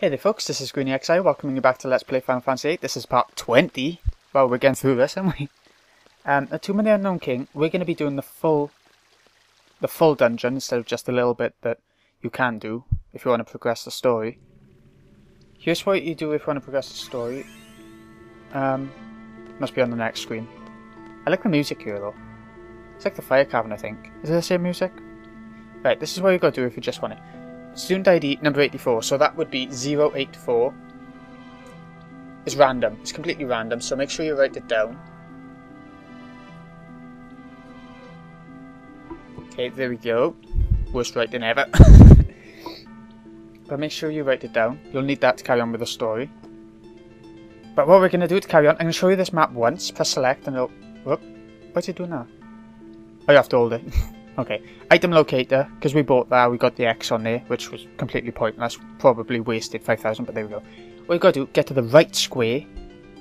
Hey there folks, this is GreenyXI welcoming you back to Let's Play Final Fantasy VIII. This is part 20. Well, we're getting through this, aren't we? At Tomb of the Unknown King, we're going to be doing the full dungeon instead of just a little bit that you can do if you want to progress the story. Here's what you do if you want to progress the story. Must be on the next screen. I like the music here though. It's like the fire cavern, I think. Is it the same music? Right, this is what you got to do if you just want it. Student ID number 84, so that would be 084. It's random, it's completely random, so make sure you write it down. Okay, there we go. Worst writing ever. But make sure you write it down. You'll need that to carry on with the story. But what we're going to do to carry on, I'm going to show you this map once, press select and it'll... Whoop, what's it doing now? Oh, you have to hold it. Okay, item locator, because we bought that, we got the X on there, which was completely pointless, probably wasted 5,000, but there we go. What we've got to do, get to the right square,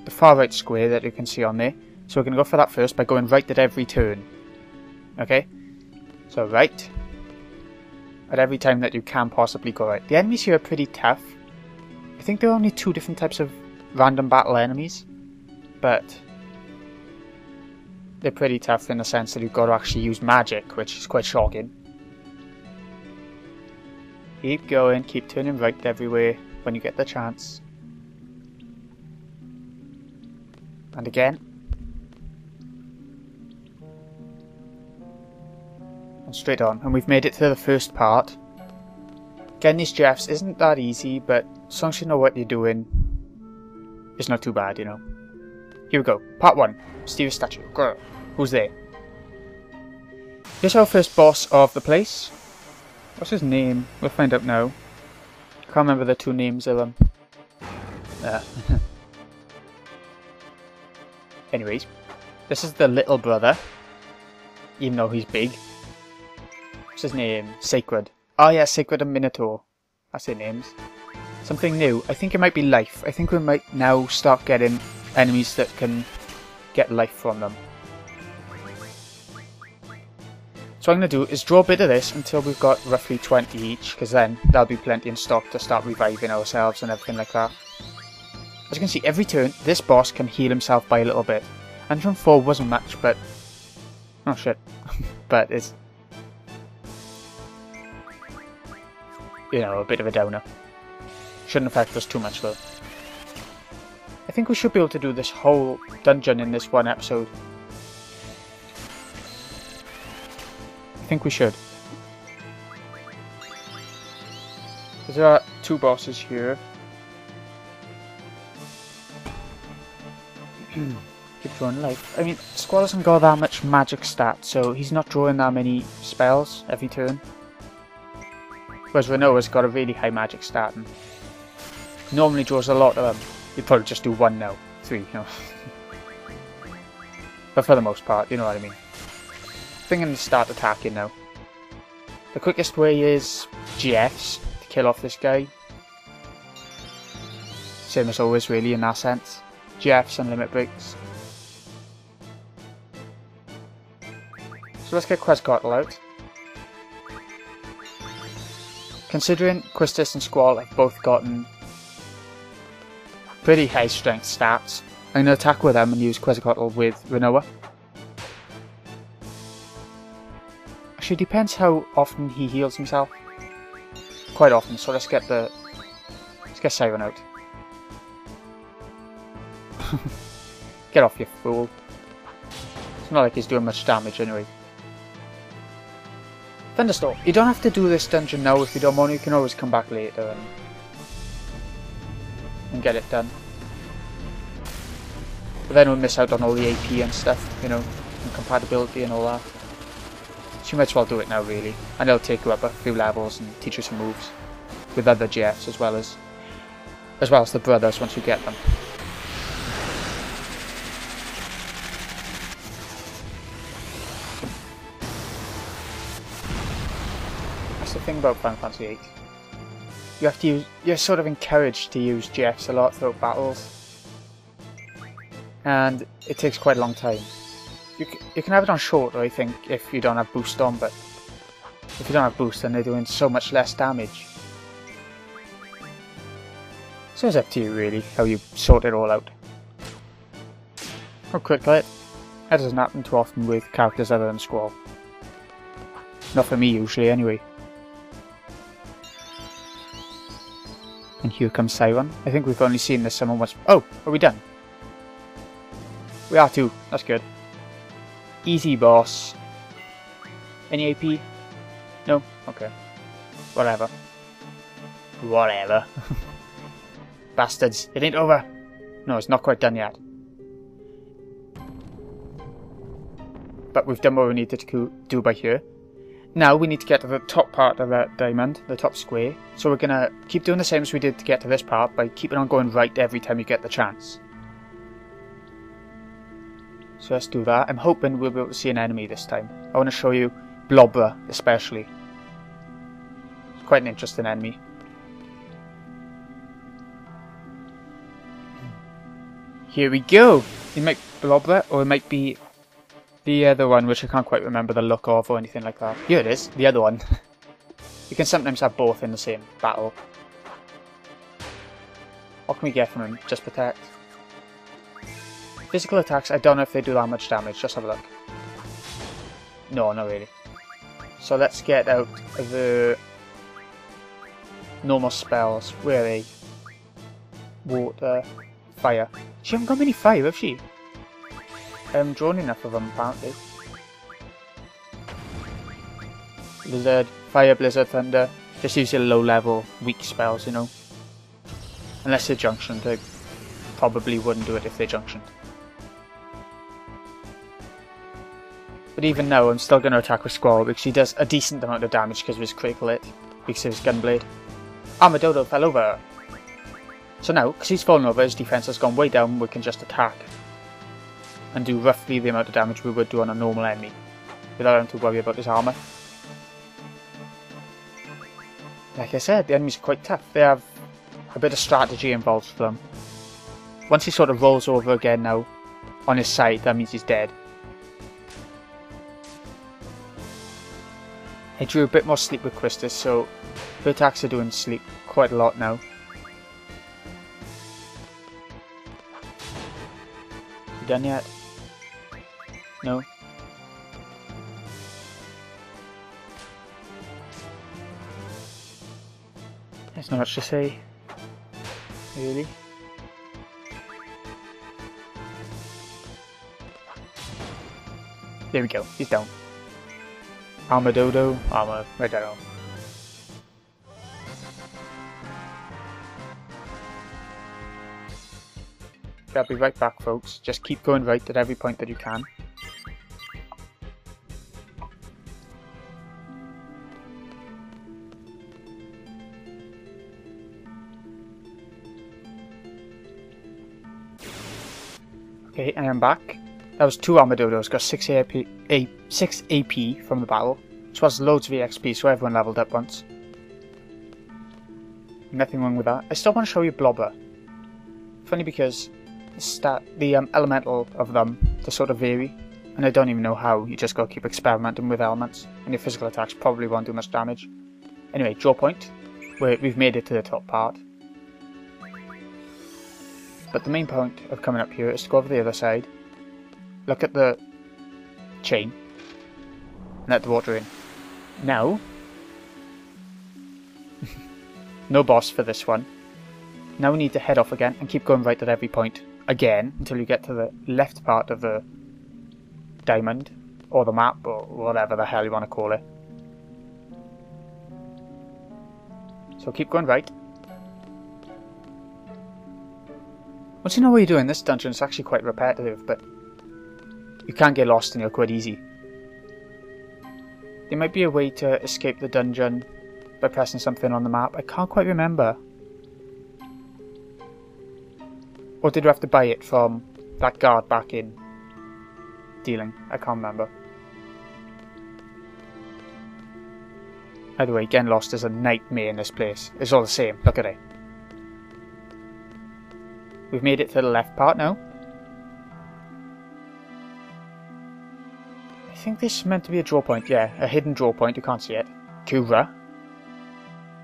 the far right square that you can see on there. So we're going to go for that first by going right at every turn. Okay, so right, at every time that you can possibly go right. The enemies here are pretty tough. I think there are only two different types of random battle enemies, but... they're pretty tough in the sense that you've got to actually use magic, which is quite shocking. Keep going, keep turning right everywhere when you get the chance. And again. And straight on. And we've made it to the first part. Getting these Jeffs isn't that easy, but as long as you know what you're doing, it's not too bad, you know. Here we go. Part 1. Mysterious statue. Girl. Who's there? Here's our first boss of the place. What's his name? We'll find out now. Can't remember the two names of them. Anyways, this is the little brother. Even though he's big. What's his name? Sacred. Oh yeah, Sacred and Minotaur. That's their names. Something new. I think it might be life. I think we might now start getting enemies that can get life from them. So what I'm going to do is draw a bit of this until we've got roughly 20 each, because then there'll be plenty in stock to start reviving ourselves and everything like that. As you can see, every turn, this boss can heal himself by a little bit. 104 wasn't much, but... oh shit. But it's... you know, a bit of a downer. Shouldn't affect us too much though. I think we should be able to do this whole dungeon in this one episode. I think we should. Because there are two bosses here. Keep drawing life. I mean, Squall hasn't got that much magic stat, so he's not drawing that many spells every turn. Whereas Renoa's got a really high magic stat and normally draws a lot of them. You'd probably just do one now. 3, you know. But for the most part, you know what I mean. I think I'm going to start attacking now. The quickest way is GFs to kill off this guy. Same as always really in that sense. GFs and limit breaks. So let's get Quetzalcoatl out. Considering Quistis and Squall have both gotten pretty high strength stats, I'm going to attack with them and use Quetzalcoatl with Renoa. Actually, depends how often he heals himself. Quite often, so let's get Siren out. Get off, you fool. It's not like he's doing much damage anyway. Thunderstorm. You don't have to do this dungeon now if you don't want to. You can always come back later and get it done. But then we'll miss out on all the AP and stuff, you know, and compatibility and all that. So you might as well do it now really, and it'll take you up a few levels and teach you some moves with other GFs as well as the brothers once you get them. That's the thing about Final Fantasy VIII. You have to use, you're sort of encouraged to use GFs a lot throughout battles, and it takes quite a long time. You can have it on short, I think, if you don't have boost on, but if you don't have boost then they're doing so much less damage. So it's up to you really, how you sort it all out. Or quickly, that doesn't happen too often with characters other than Squall. Not for me usually anyway. And here comes Siren. I think we've only seen this summon once. Oh, are we done? We are too, that's good. Easy boss. Any AP? No? Okay. Whatever. Whatever. Bastards, it ain't over. No, it's not quite done yet. But we've done what we needed to do by here. Now we need to get to the top part of that diamond, the top square. So we're gonna keep doing the same as we did to get to this part by keeping on going right every time you get the chance. So let's do that. I'm hoping we'll be able to see an enemy this time. I want to show you Blobber especially. It's quite an interesting enemy. Here we go! It might be Blobber, or it might be the other one, which I can't quite remember the look of or anything like that. Here it is, the other one. You can sometimes have both in the same battle. What can we get from him? Just protect. Physical attacks, I don't know if they do that much damage, just have a look. No, not really. So let's get out the normal spells. Where are they? Water, fire. She hasn't got many fire, have she? I haven't drawn enough of them, apparently. Blizzard, fire, blizzard, thunder. Just use your low level, weak spells, you know. Unless they're junctioned, I probably wouldn't do it if they're junctioned. But even now, I'm still going to attack with Squall because he does a decent amount of damage because of his critical hit, because of his gunblade. Armadodo fell over. So now, because he's fallen over, his defense has gone way down, we can just attack and do roughly the amount of damage we would do on a normal enemy, without having to worry about his armor. Like I said, the enemies are quite tough. They have a bit of strategy involved for them. Once he sort of rolls over again now, on his side, that means he's dead. I drew a bit more sleep with Quistis, so the attacks are doing sleep quite a lot now. You done yet? No? There's not much to say, really. There we go, he's down. Armadodo, armor, right down. I'll be right back, folks. Just keep going right at every point that you can. Okay, I am back. That was 2 Armadodos, got 6 AP from the battle, which was loads of EXP, so everyone leveled up once. Nothing wrong with that. I still want to show you Blobber. Funny because the elemental of them, they sort of vary, and I don't even know how. You just gotta keep experimenting with elements, and your physical attacks probably won't do much damage. Anyway, draw point. We've made it to the top part. But the main point of coming up here is to go over the other side, look at the chain, and let the water in. Now, no boss for this one. Now we need to head off again and keep going right at every point again until you get to the left part of the diamond, or the map, or whatever the hell you want to call it. So keep going right. Once you know what you're doing, this dungeon is actually quite repetitive, but you can get lost in here quite easy. There might be a way to escape the dungeon by pressing something on the map. I can't quite remember. Or did you have to buy it from that guard back in dealing? I can't remember. Either way, getting lost is a nightmare in this place. It's all the same, look at it. We've made it to the left part now. I think this is meant to be a draw point, yeah, a hidden draw point, you can't see it. Kura.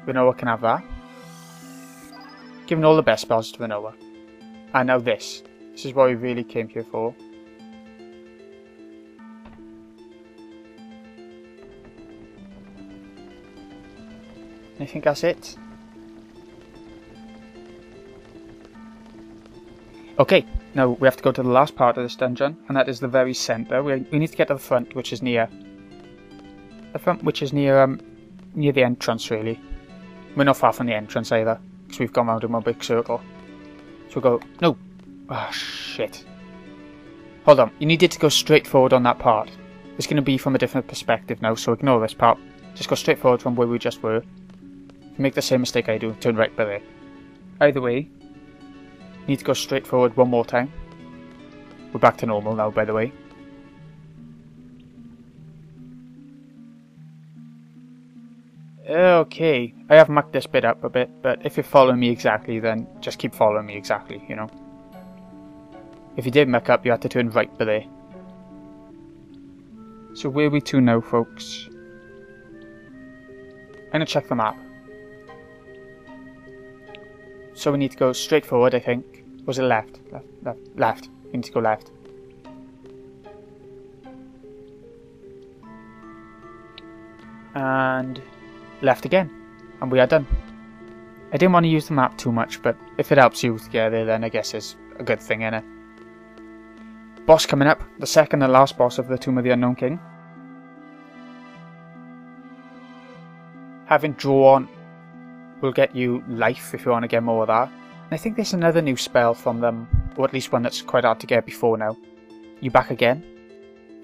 We know what can have that. Giving all the best spells to Manoa. And now this. This is what we really came here for. I think that's it. Okay, now we have to go to the last part of this dungeon, and that is the very centre. We need to get to the front, which is near... near the entrance, really. We're not far from the entrance either, because we've gone round in one big circle. So we'll go... No! Ah, shit. Hold on, you needed to go straight forward on that part. It's going to be from a different perspective now, so ignore this part. Just go straight forward from where we just were. If you make the same mistake I do, turn right by there. Either way, you need to go straight forward one more time. We're back to normal now, by the way. Okay, I have mucked this bit up a bit, but if you're following me exactly, then just keep following me exactly, you know. If you did muck up, you had to turn right by there. So where are we to now, folks? I'm gonna check the map. So we need to go straight forward, I think. Or was it left? Left. We need to go left. And left again. And we are done. I didn't want to use the map too much, but if it helps you to get there, then I guess it's a good thing, innit? Boss coming up. The second and last boss of the Tomb of the Unknown King. Having drawn will get you life if you want to get more of that. And I think there's another new spell from them, or at least one that's quite hard to get before now. You back again?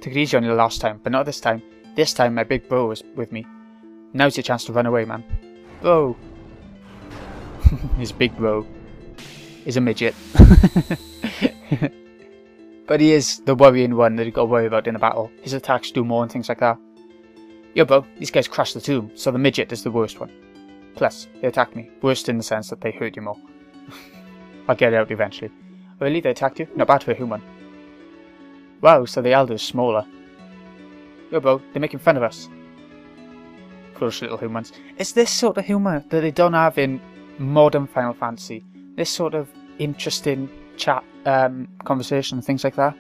Took it easy on you the last time, but not this time. This time my big bro is with me. Now's your chance to run away, man. Bro! His big bro is a midget. But he is the worrying one that you got to worry about in a battle. His attacks do more and things like that. Yo bro, these guys crashed the tomb, so the midget is the worst one. Plus, they attacked me. Worst in the sense that they hurt you more. I'll get it out eventually. Really? They attacked you? Not bad for a human. Wow, so the elder's smaller. Yo bro, they're making fun of us. Foolish little humans. It's this sort of humour that they don't have in modern Final Fantasy. This sort of interesting chat, conversation and things like that.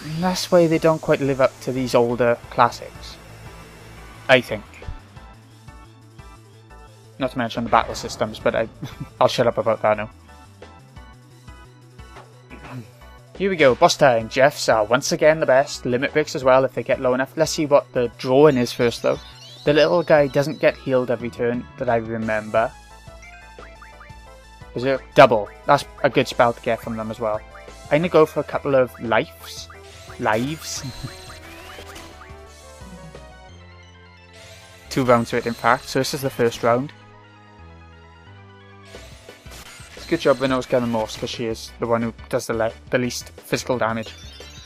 And that's why they don't quite live up to these older classics. I think. Not to mention the battle systems, but I'll shut up about that now. Here we go, boss time. Jeffs are once again the best. Limit breaks as well if they get low enough. Let's see what the drawing is first though. The little guy doesn't get healed every turn that I remember. Is it double? That's a good spell to get from them as well. I'm gonna go for a couple of lives. Lives? 2 rounds to it in fact, so this is the first round. It's a good job Renault's getting the most because she is the one who does the least physical damage.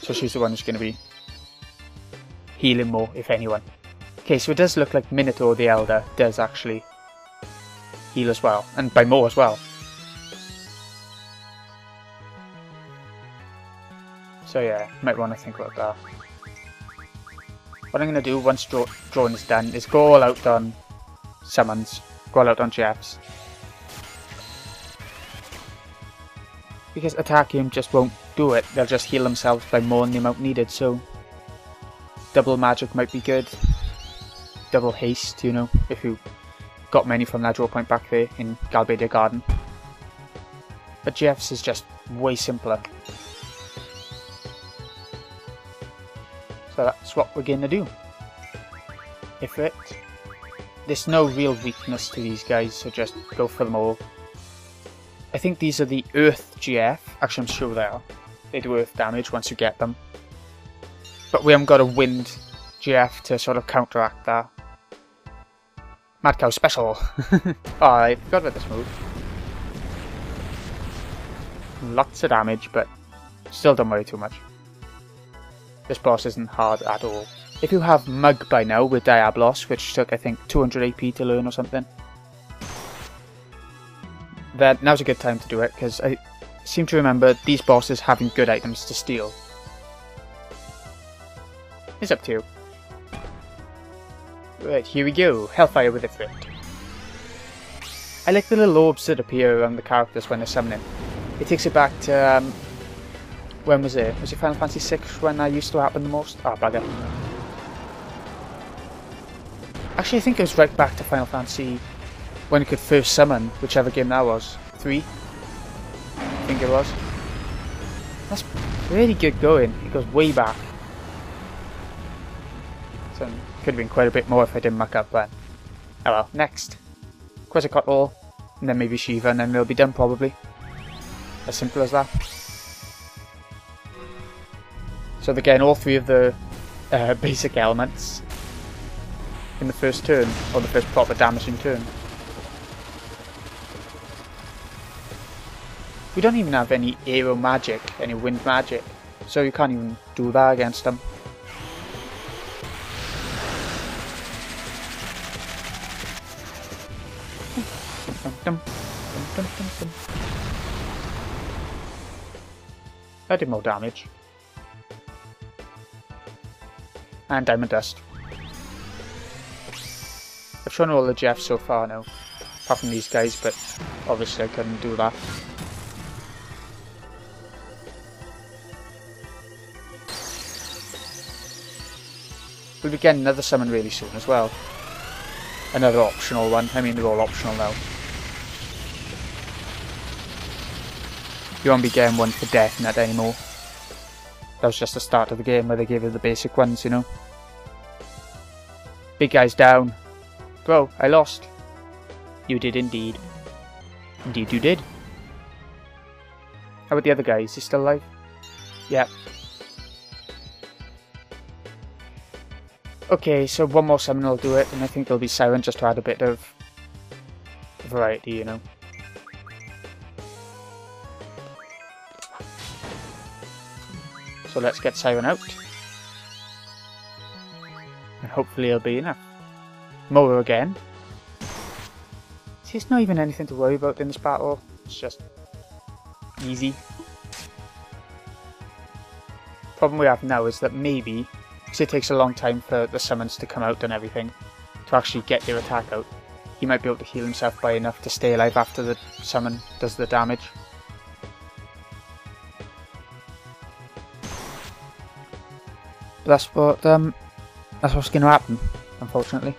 So she's the one who's going to be healing more, if anyone. Okay, so it does look like Minotaur the Elder does actually heal as well, and by more as well. So yeah, might want to think about that. What I'm going to do once drawing is done is go all out on summons, go all out on Jeffs. Because attacking just won't do it, they'll just heal themselves by more than the amount needed, so double magic might be good. Double haste, you know, if you got many from that draw point back there in Galbadia Garden. But Jeffs is just way simpler. So that's what we're going to do. There's no real weakness to these guys, so just go for them all. I think these are the Earth GF. Actually, I'm sure they are. They do Earth damage once you get them. But we haven't got a Wind GF to sort of counteract that. Mad Cow Special. Oh, I forgot about this move. Lots of damage, but still don't worry too much. This boss isn't hard at all. If you have Mug by now with Diablos, which took I think 200 AP to learn or something, then now's a good time to do it, because I seem to remember these bosses having good items to steal. It's up to you. Right, here we go. Hellfire with a threat. I like the little orbs that appear around the characters when they're summoning. It takes it back to, when was it? Was it Final Fantasy 6 when that used to happen the most? Oh, bugger. Actually, I think it was right back to Final Fantasy when you could first summon, whichever game that was. 3? I think it was. That's really good going. It goes way back. So, could have been quite a bit more if I didn't muck up then. Oh well, next. Quetzalcoatl, and then maybe Shiva, and then they'll be done probably. As simple as that. So they're getting all 3 of the basic elements in the first turn, or the first proper damaging turn. We don't even have any aero magic, any wind magic, so you can't even do that against them. That did more damage. And Diamond Dust. I've shown all the Jeffs so far now, apart from these guys, but obviously I couldn't do that. We'll be getting another summon really soon as well. Another optional one. I mean, they're all optional now. You won't be getting one for Death Nut anymore. That was just the start of the game where they gave you the basic ones, you know. Big guy's down. Bro, I lost. You did indeed. Indeed you did. How about the other guy? Is he still alive? Yep. Okay, so one more summon will do it, and I think there'll be Siren just to add a bit of variety, you know. So let's get Siren out. And hopefully it'll be enough. Mower again. See, it's not even anything to worry about in this battle. It's just easy. Problem we have now is that maybe, because it takes a long time for the summons to come out and everything, to actually get their attack out, he might be able to heal himself by enough to stay alive after the summon does the damage. But that's what's going to happen, unfortunately.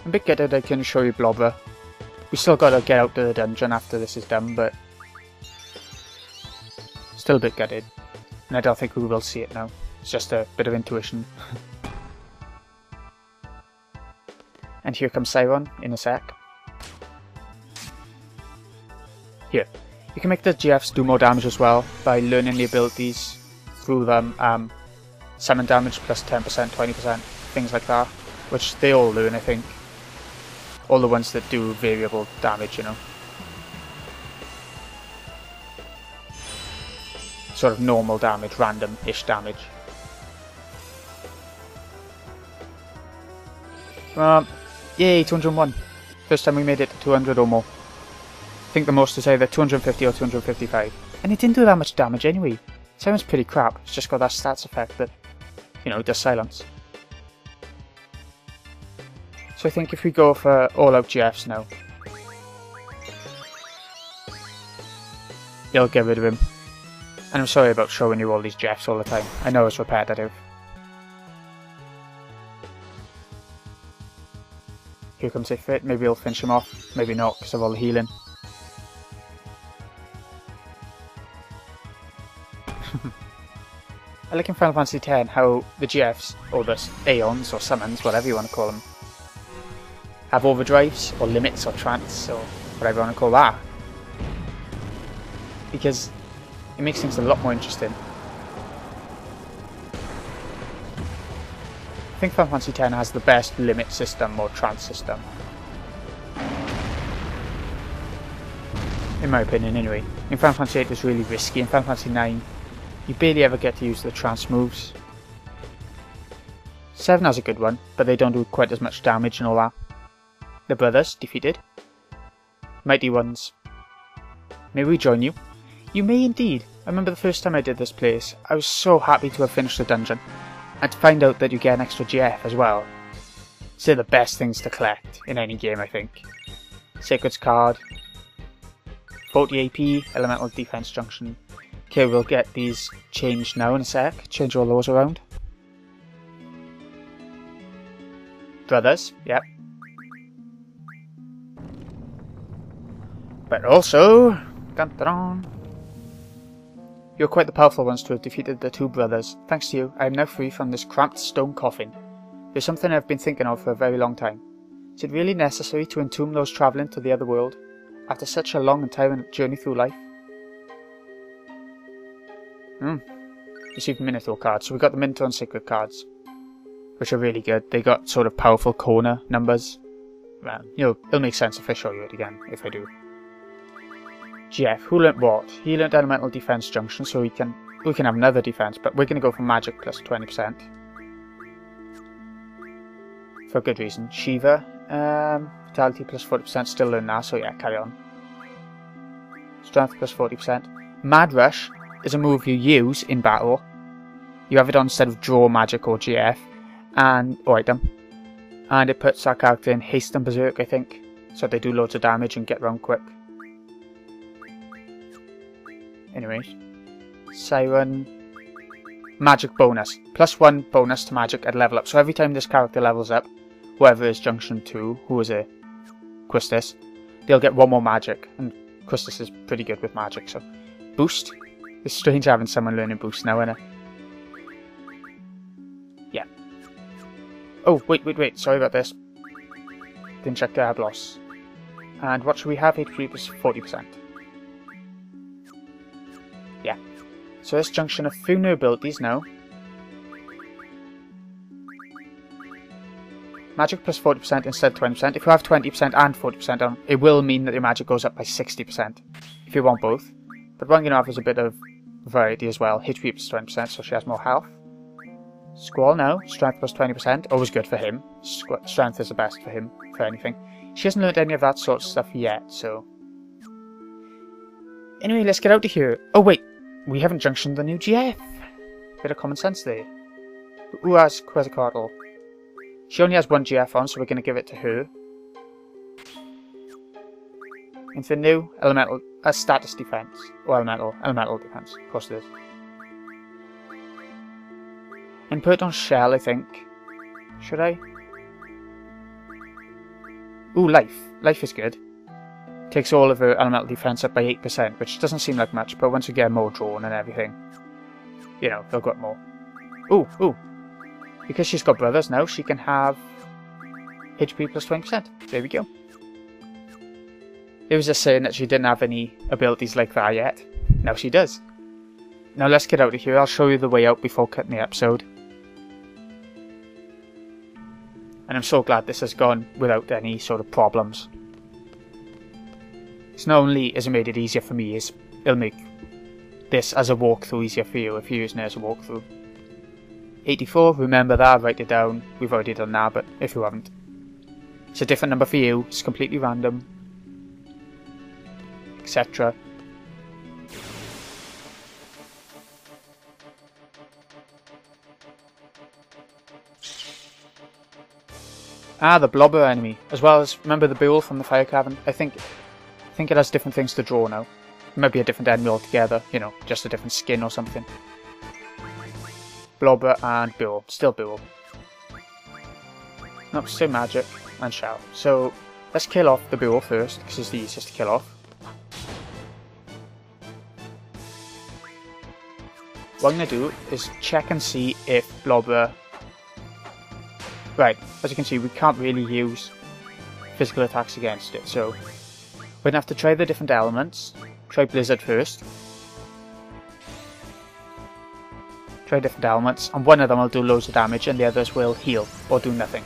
I'm a bit gutted I can show you Blobber. We still got to get out to the dungeon after this is done, but still a bit gutted. And I don't think we will see it now. It's just a bit of intuition. And here comes Siren in a sec. Here. You can make the GFs do more damage as well by learning the abilities through them. Summon damage plus 10%, 20%, things like that. Which they all learn, I think. All the ones that do variable damage, you know. Sort of normal damage, random-ish damage. Yay, 201. First time we made it to 200 or more. I think the most is either 250 or 255. And it didn't do that much damage anyway. Siren's pretty crap, it's just got that stats effect that, you know, does silence. So I think if we go for all-out GFs now, it'll get rid of him. And I'm sorry about showing you all these GFs all the time. I know it's repetitive. Here comes Ifrit. Maybe he'll finish him off. Maybe not because of all the healing. I like in Final Fantasy X how the GFs, or the Aeons, or Summons, whatever you want to call them, have overdrives, or limits, or trance, or whatever you want to call that. Because it makes things a lot more interesting. I think Final Fantasy X has the best limit system, or trance system. In my opinion, anyway. In Final Fantasy VIII it was really risky. In Final Fantasy IX, you barely ever get to use the trance moves. 7 has a good one, but they don't do quite as much damage and all that. The brothers, defeated. Mighty ones. May we join you? You may indeed. I remember the first time I did this place, I was so happy to have finished the dungeon. And to find out that you get an extra GF as well. They're the best things to collect in any game, I think. Sacred's card. 40 AP, Elemental Defense Junction. Okay, we'll get these changed now in a sec. Change all those around. Brothers, yep. But also... Dun, dun, dun, you're quite the powerful ones to have defeated the two brothers. Thanks to you, I am now free from this cramped stone coffin. There's something I've been thinking of for a very long time. Is it really necessary to entomb those travelling to the other world, after such a long and tiring journey through life? Received Minotaur cards. So we got the Minotaur and Sacred cards, which are really good. They got sort of powerful corner numbers. Well, it'll make sense if I show you it again, if I do. Jeff, who learnt what? He learnt Elemental Defense Junction, so we can have another defense, but we're going to go for Magic plus 20%. For good reason. Shiva, Vitality plus 40%, still learn that, so yeah, carry on. Strength plus 40%. Mad Rush is a move you use in battle. You have it on instead of Draw, Magic or GF, or item. And it puts our character in Haste and Berserk, I think, so they do loads of damage and get round quick. Anyways, Siren, Magic bonus, +1 bonus to Magic at level up. So every time this character levels up, whoever is Junction 2, who is it? Quistis, they'll get 1 more Magic, and Quistis is pretty good with Magic, so boost. It's strange having someone learning boost now, isn't it? Yeah. Oh, wait, sorry about this. Didn't check Diablos. And what should we have? HP plus 40%. Yeah. So this junction, a few new abilities now. Magic plus 40% instead of 20%. If you have 20% and 40% on, it will mean that your magic goes up by 60%. If you want both. But one you know have is a bit of variety as well. HP plus 20%, so she has more health. Squall now, strength plus 20%. Always good for him. Strength is the best for him, for anything. She hasn't learned any of that sort of stuff yet, so... Anyway, let's get out of here. Oh wait, we haven't junctioned the new GF. Bit of common sense there. Who has Quetzalcoatl? She only has 1 GF on, so we're going to give it to her. And for new, elemental, status defense. Or elemental defense, of course it is. And put it on Shell, I think. Should I? Ooh, life. Life is good. Takes all of her elemental defense up by 8%, which doesn't seem like much, but once we get more drawn and everything, you know, they'll get more. Ooh. Because she's got brothers now, she can have HP plus 20%. There we go. It was just saying that she didn't have any abilities like that yet. Now she does. Now let's get out of here. I'll show you the way out before cutting the episode. And I'm so glad this has gone without any sort of problems. It's not only has it made it easier for me, it'll make this as a walkthrough easier for you if you're using it as a walkthrough. 84, remember that, write it down. We've already done that, but if you haven't. It's a different number for you, it's completely random. Etc. Ah, the blobber enemy. As well as, remember the Buell from the Fire Cavern? I think it has different things to draw now. It might be a different enemy altogether, you know, just a different skin or something. Blobber and Buell. Still Buell. Nope, still magic and shell. So, let's kill off the Buell first, because it's the easiest to kill off. What I'm going to do is check and see if Blobber... Right, as you can see, we can't really use physical attacks against it, so... We're going to have to try the different elements. Try Blizzard first. Try different elements, and one of them will do loads of damage and the others will heal, or do nothing.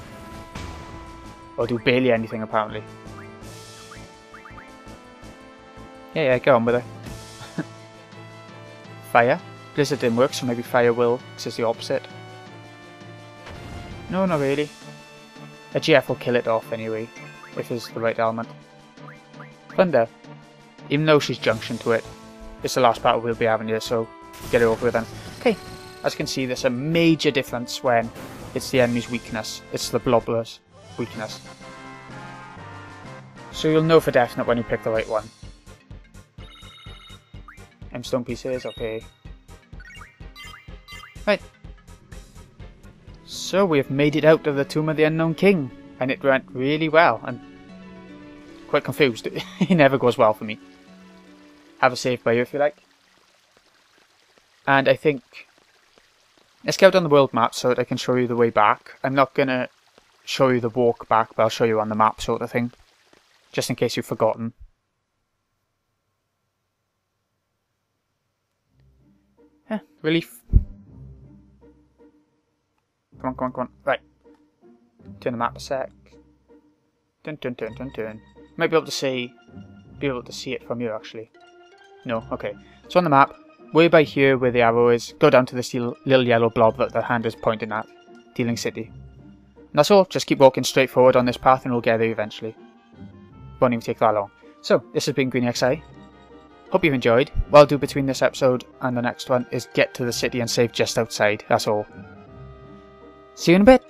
Or do barely anything apparently. Yeah, go on with it. Fire. Blizzard didn't work, so maybe fire will, because it's the opposite. No, not really. A GF will kill it off anyway, if it's the right element. Thunder. Even though she's junction to it, it's the last battle we'll be having here, so get it over with then. Okay, As you can see, there's a major difference when it's the enemy's weakness. It's the blobbler's weakness. So you'll know for definite when you pick the right one. Stone pieces, okay. Right. So we have made it out of the Tomb of the Unknown King. And it went really well. I'm quite confused. It never goes well for me. Have a save by you if you like. And I think... let's go down the world map so that I can show you the way back. I'm not going to show you the walk back, but I'll show you on the map sort of thing. Just in case you've forgotten. Relief. Come on, come on, come on. Right. Turn the map a sec. Turn. Might be able to see it from here actually. No, okay. So on the map, way by here where the arrow is, go down to this little yellow blob that the hand is pointing at. Dealing City. And that's all. Just keep walking straight forward on this path and we'll get there eventually. Won't even take that long. So, this has been GreenXI. Hope you've enjoyed. What I'll do between this episode and the next one is get to the city and save just outside. That's all. See you in a bit.